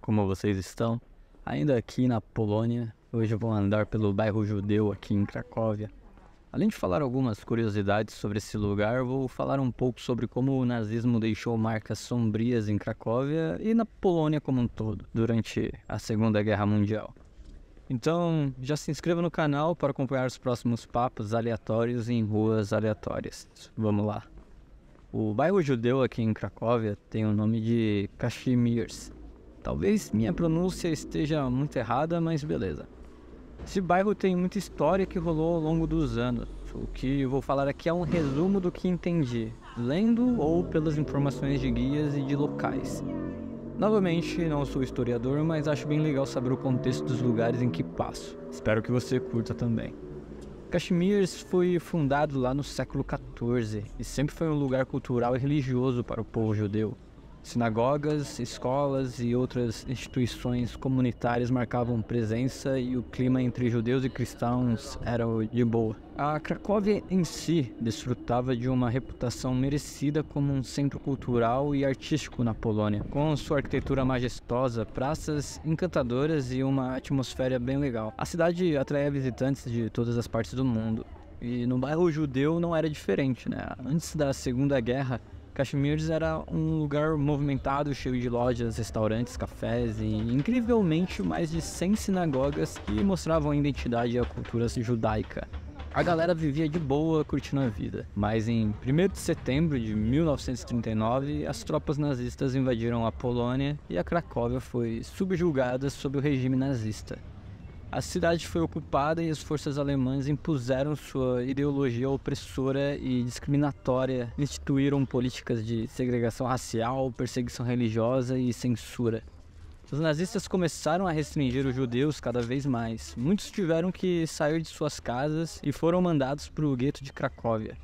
como vocês estão? Ainda aqui na Polônia, hoje eu vou andar pelo bairro judeu aqui em Cracóvia. Além de falar algumas curiosidades sobre esse lugar, vou falar um pouco sobre como o nazismo deixou marcas sombrias em Cracóvia e na Polônia como um todo, durante a Segunda Guerra Mundial. Então, já se inscreva no canal para acompanhar os próximos papos aleatórios em ruas aleatórias. Vamos lá. O bairro judeu aqui em Cracóvia tem o nome de Kazimierz. Talvez minha pronúncia esteja muito errada, mas beleza. Esse bairro tem muita história que rolou ao longo dos anos. O que eu vou falar aqui é um resumo do que entendi, lendo ou pelas informações de guias e de locais. Novamente, não sou historiador, mas acho bem legal saber o contexto dos lugares em que passo. Espero que você curta também. Kazimierz foi fundado lá no século XIV e sempre foi um lugar cultural e religioso para o povo judeu. Sinagogas, escolas e outras instituições comunitárias marcavam presença e o clima entre judeus e cristãos era de boa. A Cracóvia em si desfrutava de uma reputação merecida como um centro cultural e artístico na Polônia, com sua arquitetura majestosa, praças encantadoras e uma atmosfera bem legal. A cidade atraía visitantes de todas as partes do mundo, e no bairro judeu não era diferente, né? Antes da Segunda Guerra, Kazimierz era um lugar movimentado, cheio de lojas, restaurantes, cafés e, incrivelmente, mais de 100 sinagogas que mostravam a identidade e a cultura judaica. A galera vivia de boa, curtindo a vida. Mas em 1º de setembro de 1939, as tropas nazistas invadiram a Polônia e a Cracóvia foi subjugada sob o regime nazista. A cidade foi ocupada e as forças alemãs impuseram sua ideologia opressora e discriminatória, instituíram políticas de segregação racial, perseguição religiosa e censura. Os nazistas começaram a restringir os judeus cada vez mais. Muitos tiveram que sair de suas casas e foram mandados para o gueto de Cracóvia.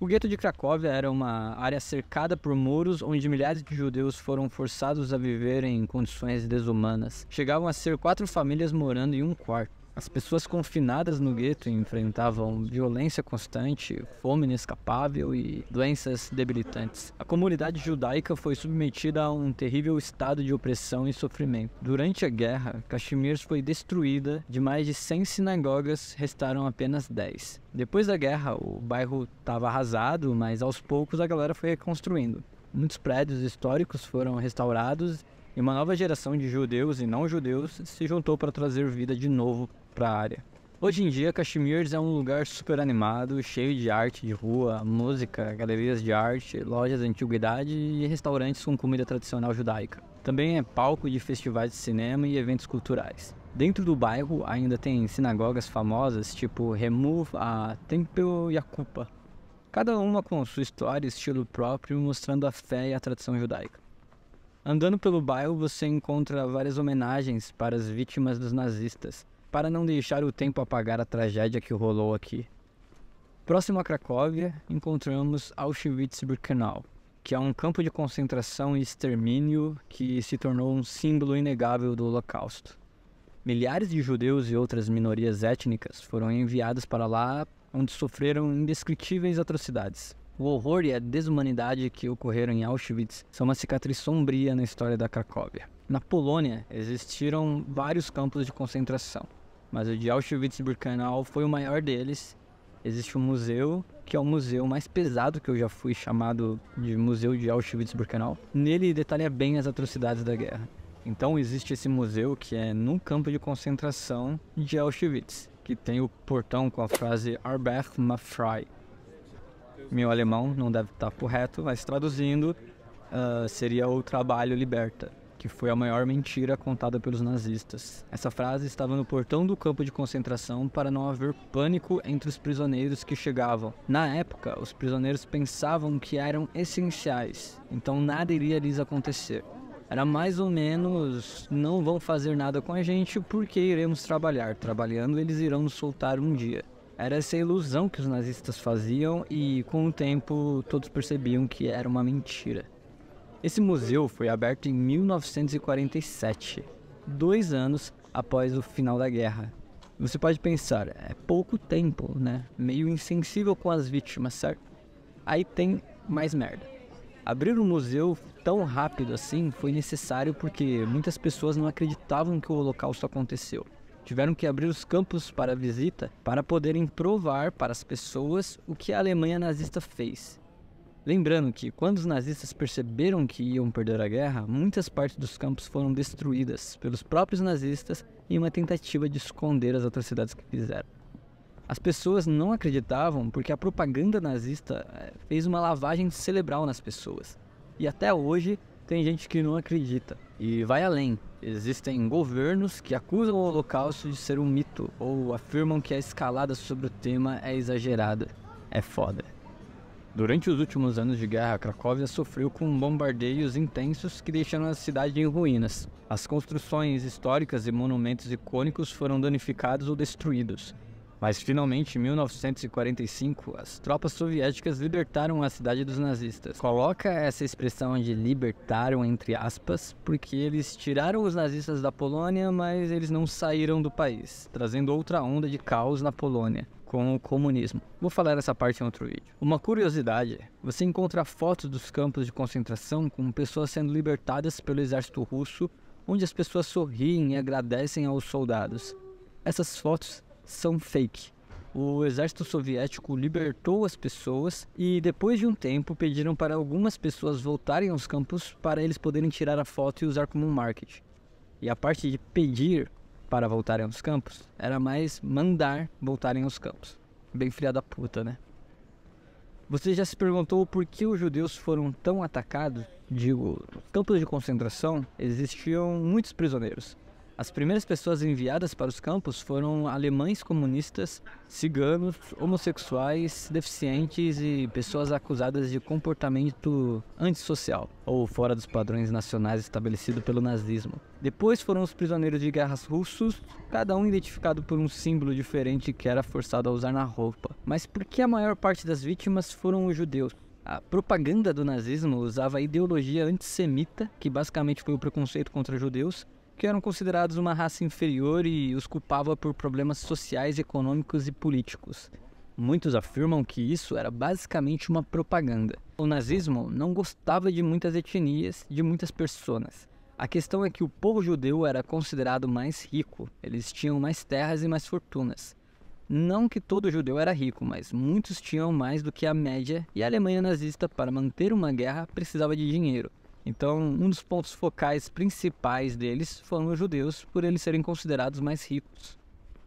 O gueto de Cracóvia era uma área cercada por muros onde milhares de judeus foram forçados a viver em condições desumanas. Chegavam a ser 4 famílias morando em um quarto. As pessoas confinadas no gueto enfrentavam violência constante, fome inescapável e doenças debilitantes. A comunidade judaica foi submetida a um terrível estado de opressão e sofrimento. Durante a guerra, Kazimierz foi destruída, de mais de 100 sinagogas restaram apenas 10. Depois da guerra, o bairro estava arrasado, mas aos poucos a galera foi reconstruindo. Muitos prédios históricos foram restaurados e uma nova geração de judeus e não-judeus se juntou para trazer vida de novo para a área. Hoje em dia, Kazimierz é um lugar super animado, cheio de arte de rua, música, galerias de arte, lojas de antiguidade e restaurantes com comida tradicional judaica. Também é palco de festivais de cinema e eventos culturais. Dentro do bairro ainda tem sinagogas famosas, tipo Remove, a Tempel Yakupa. Cada uma com sua história e estilo próprio, mostrando a fé e a tradição judaica. Andando pelo bairro você encontra várias homenagens para as vítimas dos nazistas, para não deixar o tempo apagar a tragédia que rolou aqui. Próximo a Cracóvia, encontramos Auschwitz-Birkenau, que é um campo de concentração e extermínio que se tornou um símbolo inegável do Holocausto. Milhares de judeus e outras minorias étnicas foram enviados para lá, onde sofreram indescritíveis atrocidades. O horror e a desumanidade que ocorreram em Auschwitz são uma cicatriz sombria na história da Cracóvia. Na Polônia, existiram vários campos de concentração, mas o de Auschwitz-Birkenau foi o maior deles. Existe um museu, que é o museu mais pesado que eu já fui, chamado de Museu de Auschwitz-Birkenau. Nele detalha bem as atrocidades da guerra. Então existe esse museu que é num campo de concentração de Auschwitz, que tem o portão com a frase Arbeit macht frei. Meu alemão não deve estar correto, mas traduzindo, seria o trabalho liberta, que foi a maior mentira contada pelos nazistas. Essa frase estava no portão do campo de concentração para não haver pânico entre os prisioneiros que chegavam. Na época, os prisioneiros pensavam que eram essenciais, então nada iria lhes acontecer. Era mais ou menos, não vão fazer nada com a gente porque iremos trabalhar. Trabalhando, eles irão nos soltar um dia. Era essa ilusão que os nazistas faziam e, com o tempo, todos percebiam que era uma mentira. Esse museu foi aberto em 1947, 2 anos após o final da guerra. Você pode pensar, é pouco tempo, né? Meio insensível com as vítimas, certo? Aí tem mais merda. Abrir um museu tão rápido assim foi necessário porque muitas pessoas não acreditavam que o Holocausto aconteceu. Tiveram que abrir os campos para visita para poderem provar para as pessoas o que a Alemanha nazista fez. Lembrando que quando os nazistas perceberam que iam perder a guerra, muitas partes dos campos foram destruídas pelos próprios nazistas em uma tentativa de esconder as atrocidades que fizeram. As pessoas não acreditavam porque a propaganda nazista fez uma lavagem cerebral nas pessoas. E até hoje tem gente que não acredita. E vai além. Existem governos que acusam o Holocausto de ser um mito ou afirmam que a escalada sobre o tema é exagerada. É foda. Durante os últimos anos de guerra, Cracóvia sofreu com bombardeios intensos que deixaram a cidade em ruínas. As construções históricas e monumentos icônicos foram danificados ou destruídos. Mas finalmente, em 1945, as tropas soviéticas libertaram a cidade dos nazistas. Coloca essa expressão de libertaram entre aspas, porque eles tiraram os nazistas da Polônia, mas eles não saíram do país, trazendo outra onda de caos na Polônia, com o comunismo. Vou falar essa parte em outro vídeo. Uma curiosidade, você encontra fotos dos campos de concentração com pessoas sendo libertadas pelo exército russo, onde as pessoas sorriem e agradecem aos soldados. Essas fotos são fake. O exército soviético libertou as pessoas e depois de um tempo pediram para algumas pessoas voltarem aos campos para eles poderem tirar a foto e usar como um marketing. E a parte de pedir para voltarem aos campos era mais mandar voltarem aos campos. Bem filha da puta, né? Você já se perguntou por que os judeus foram tão atacados? Digo, nos campos de concentração existiam muitos prisioneiros. As primeiras pessoas enviadas para os campos foram alemães comunistas, ciganos, homossexuais, deficientes e pessoas acusadas de comportamento antissocial ou fora dos padrões nacionais estabelecidos pelo nazismo. Depois foram os prisioneiros de guerras russos, cada um identificado por um símbolo diferente que era forçado a usar na roupa. Mas por que a maior parte das vítimas foram os judeus? A propaganda do nazismo usava a ideologia antissemita, que basicamente foi o preconceito contra judeus, que eram considerados uma raça inferior e os culpava por problemas sociais, econômicos e políticos. Muitos afirmam que isso era basicamente uma propaganda. O nazismo não gostava de muitas etnias, de muitas pessoas. A questão é que o povo judeu era considerado mais rico, eles tinham mais terras e mais fortunas. Não que todo judeu era rico, mas muitos tinham mais do que a média e a Alemanha nazista, para manter uma guerra, precisava de dinheiro. Então, um dos pontos focais principais deles foram os judeus, por eles serem considerados mais ricos.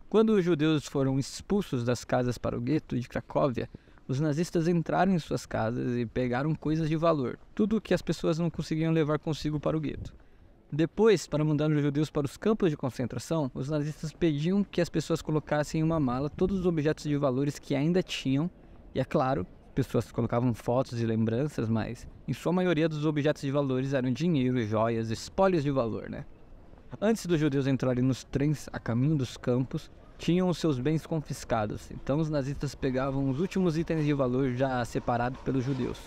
Quando os judeus foram expulsos das casas para o gueto de Cracóvia, os nazistas entraram em suas casas e pegaram coisas de valor, tudo o que as pessoas não conseguiam levar consigo para o gueto. Depois, para mandar os judeus para os campos de concentração, os nazistas pediam que as pessoas colocassem em uma mala todos os objetos de valores que ainda tinham, e é claro, pessoas colocavam fotos e lembranças, mas em sua maioria dos objetos de valores eram dinheiro, joias, espólios de valor, né? Antes dos judeus entrarem nos trens a caminho dos campos, tinham os seus bens confiscados. Então os nazistas pegavam os últimos itens de valor já separados pelos judeus.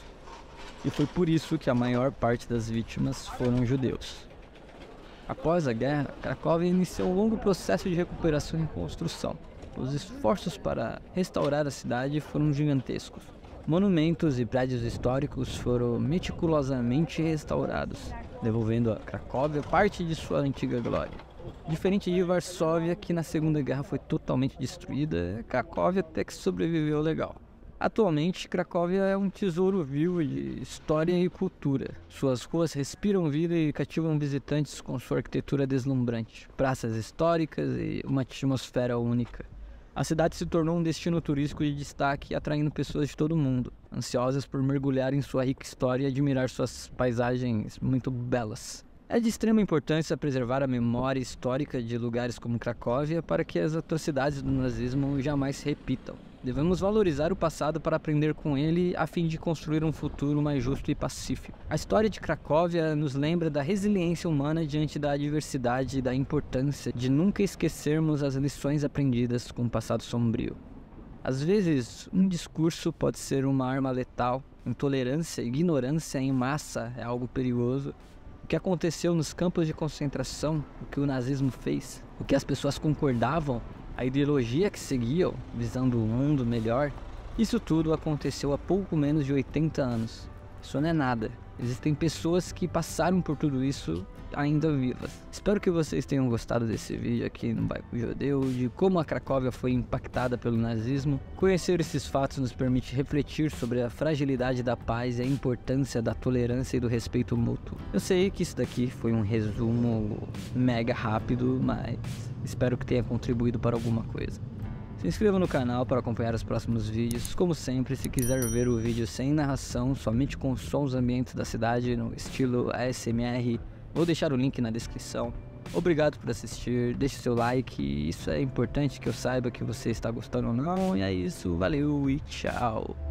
E foi por isso que a maior parte das vítimas foram judeus. Após a guerra, Cracóvia iniciou um longo processo de recuperação e construção. Os esforços para restaurar a cidade foram gigantescos. Monumentos e prédios históricos foram meticulosamente restaurados, devolvendo a Cracóvia parte de sua antiga glória. Diferente de Varsóvia, que na Segunda Guerra foi totalmente destruída, Cracóvia até que sobreviveu legal. Atualmente, Cracóvia é um tesouro vivo de história e cultura. Suas ruas respiram vida e cativam visitantes com sua arquitetura deslumbrante, praças históricas e uma atmosfera única. A cidade se tornou um destino turístico de destaque, atraindo pessoas de todo o mundo, ansiosas por mergulhar em sua rica história e admirar suas paisagens muito belas. É de extrema importância preservar a memória histórica de lugares como Cracóvia para que as atrocidades do nazismo jamais se repitam. Devemos valorizar o passado para aprender com ele a fim de construir um futuro mais justo e pacífico. A história de Cracóvia nos lembra da resiliência humana diante da adversidade e da importância de nunca esquecermos as lições aprendidas com o passado sombrio. Às vezes, um discurso pode ser uma arma letal, intolerância e ignorância em massa é algo perigoso. O que aconteceu nos campos de concentração, o que o nazismo fez, o que as pessoas concordavam, a ideologia que seguiam, visando um mundo melhor, isso tudo aconteceu há pouco menos de 80 anos. Isso não é nada. Existem pessoas que passaram por tudo isso ainda vivas. Espero que vocês tenham gostado desse vídeo aqui no Bairro Judeu, de como a Cracóvia foi impactada pelo nazismo. Conhecer esses fatos nos permite refletir sobre a fragilidade da paz e a importância da tolerância e do respeito mútuo. Eu sei que isso daqui foi um resumo mega rápido, mas espero que tenha contribuído para alguma coisa. Se inscreva no canal para acompanhar os próximos vídeos. Como sempre, se quiser ver o vídeo sem narração, somente com sons ambientes da cidade no estilo ASMR, vou deixar o link na descrição. Obrigado por assistir, deixe seu like, isso é importante que eu saiba que você está gostando ou não. E é isso, valeu e tchau!